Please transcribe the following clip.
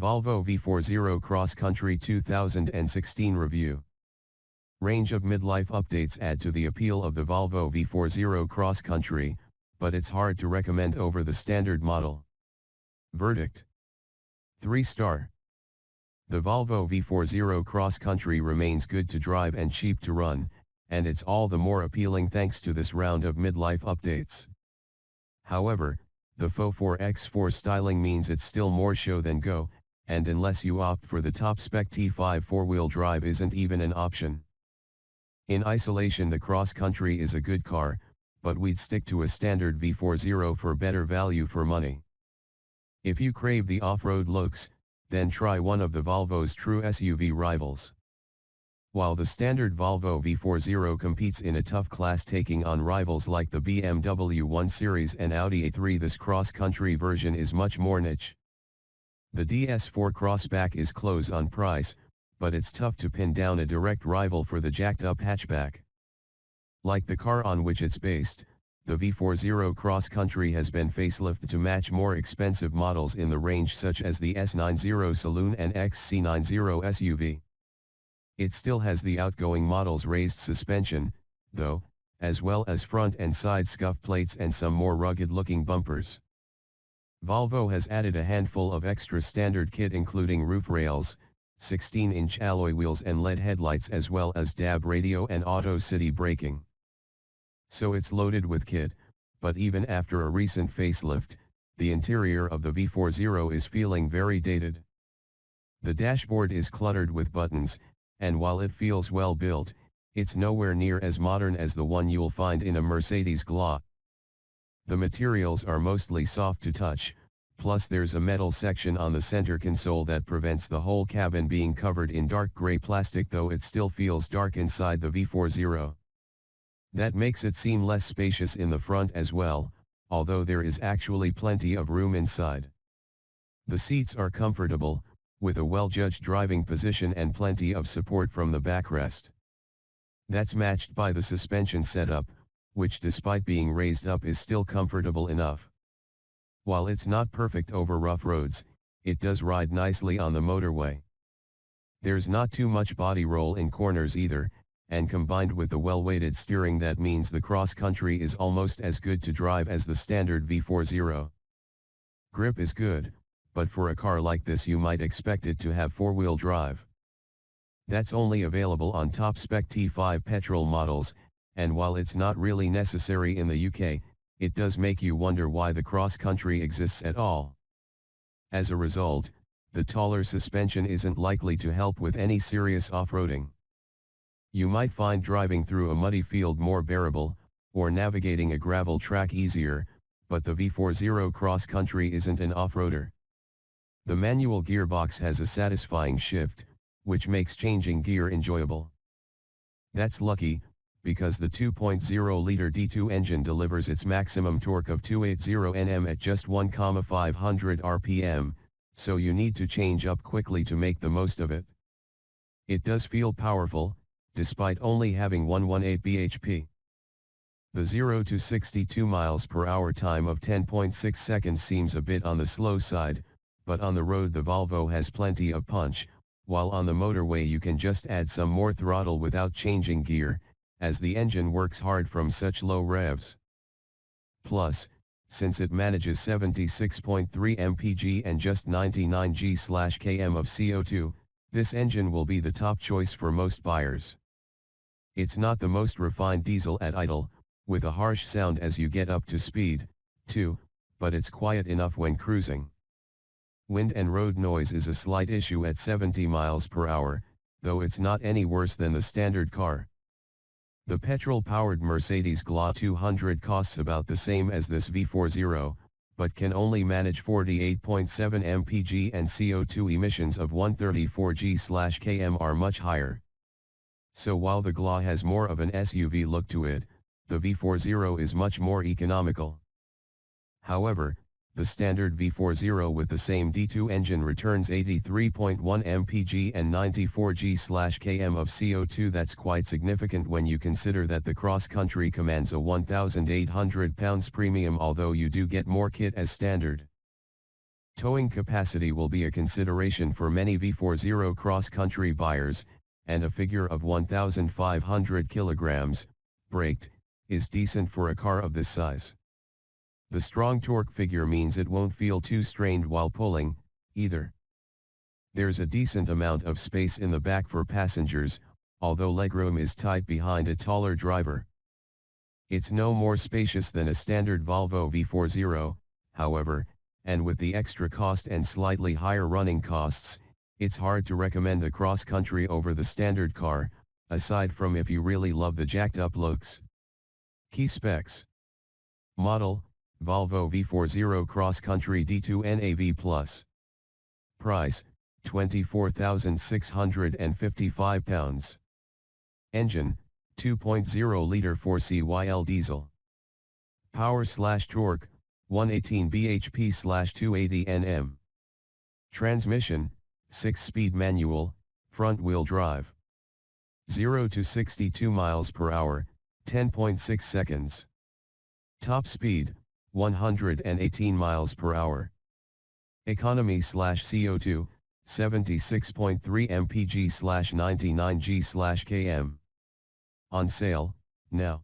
Volvo V40 Cross Country 2016 Review. Range of midlife updates add to the appeal of the Volvo V40 Cross Country, but it's hard to recommend over the standard model. Verdict: 3-star. The Volvo V40 Cross Country remains good to drive and cheap to run, and it's all the more appealing thanks to this round of midlife updates. However, the V40X4 styling means it's still more show than go, and unless you opt for the top-spec T5 4-wheel drive isn't even an option. In isolation, the Cross Country is a good car, but we'd stick to a standard V40 for better value for money. If you crave the off-road looks, then try one of the Volvo's true SUV rivals. While the standard Volvo V40 competes in a tough class taking on rivals like the BMW 1 Series and Audi A3, this Cross Country version is much more niche. The DS4 Crossback is close on price, but it's tough to pin down a direct rival for the jacked-up hatchback. Like the car on which it's based, the V40 Cross Country has been facelifted to match more expensive models in the range such as the S90 Saloon and XC90 SUV. It still has the outgoing model's raised suspension, though, as well as front and side scuff plates and some more rugged-looking bumpers. Volvo has added a handful of extra standard kit including roof rails, 16-inch alloy wheels and LED headlights, as well as DAB radio and auto city braking. So it's loaded with kit, but even after a recent facelift, the interior of the V40 is feeling very dated. The dashboard is cluttered with buttons, and while it feels well built, it's nowhere near as modern as the one you'll find in a Mercedes GLA. The materials are mostly soft to touch, plus there's a metal section on the center console that prevents the whole cabin being covered in dark gray plastic, though it still feels dark inside the V40. That makes it seem less spacious in the front as well, although there is actually plenty of room inside. The seats are comfortable, with a well-judged driving position and plenty of support from the backrest. That's matched by the suspension setup, which despite being raised up is still comfortable enough. While it's not perfect over rough roads, it does ride nicely on the motorway. There's not too much body roll in corners either, and combined with the well-weighted steering, that means the Cross Country is almost as good to drive as the standard V40. Grip is good, but for a car like this you might expect it to have 4-wheel drive. That's only available on top-spec T5 petrol models, and while it's not really necessary in the UK, it does make you wonder why the Cross Country exists at all. As a result, the taller suspension isn't likely to help with any serious off-roading. You might find driving through a muddy field more bearable, or navigating a gravel track easier, but the V40 Cross Country isn't an off-roader. The manual gearbox has a satisfying shift, which makes changing gear enjoyable. That's lucky, because the 2.0-liter D2 engine delivers its maximum torque of 280 Nm at just 1,500 RPM, so you need to change up quickly to make the most of it. It does feel powerful, despite only having 118 bhp. The 0 to 62 miles per hour time of 10.6 seconds seems a bit on the slow side, but on the road the Volvo has plenty of punch, while on the motorway you can just add some more throttle without changing gear, as the engine works hard from such low revs. Plus, since it manages 76.3 mpg and just 99 g/km of CO2, this engine will be the top choice for most buyers. It's not the most refined diesel at idle, with a harsh sound as you get up to speed, too, but it's quiet enough when cruising. Wind and road noise is a slight issue at 70 miles per hour, though it's not any worse than the standard car. The petrol-powered Mercedes GLA 200 costs about the same as this V40, but can only manage 48.7 mpg, and CO2 emissions of 134 g/km are much higher. So while the GLA has more of an SUV look to it, the V40 is much more economical. However, the standard V40 with the same D2 engine returns 83.1 mpg and 94 g/km of CO2. That's quite significant when you consider that the Cross Country commands a £1,800 premium, although you do get more kit as standard. Towing capacity will be a consideration for many V40 Cross Country buyers, and a figure of 1,500 kilograms, braked, is decent for a car of this size. The strong torque figure means it won't feel too strained while pulling, either. There's a decent amount of space in the back for passengers, although legroom is tight behind a taller driver. It's no more spacious than a standard Volvo V40, however, and with the extra cost and slightly higher running costs, it's hard to recommend the Cross Country over the standard car, aside from if you really love the jacked-up looks. Key specs. Model, Volvo V40 Cross Country D2 NAV+. Price, £24,655. Engine, 2.0-liter 4CYL diesel. Power/torque, 118 bhp/280 Nm. Transmission, 6-speed manual, front-wheel drive. 0 to 62 miles per hour, 10.6 seconds. Top speed, 118 miles per hour. Economy/CO2, 76.3 mpg/99 g/km. On sale, now.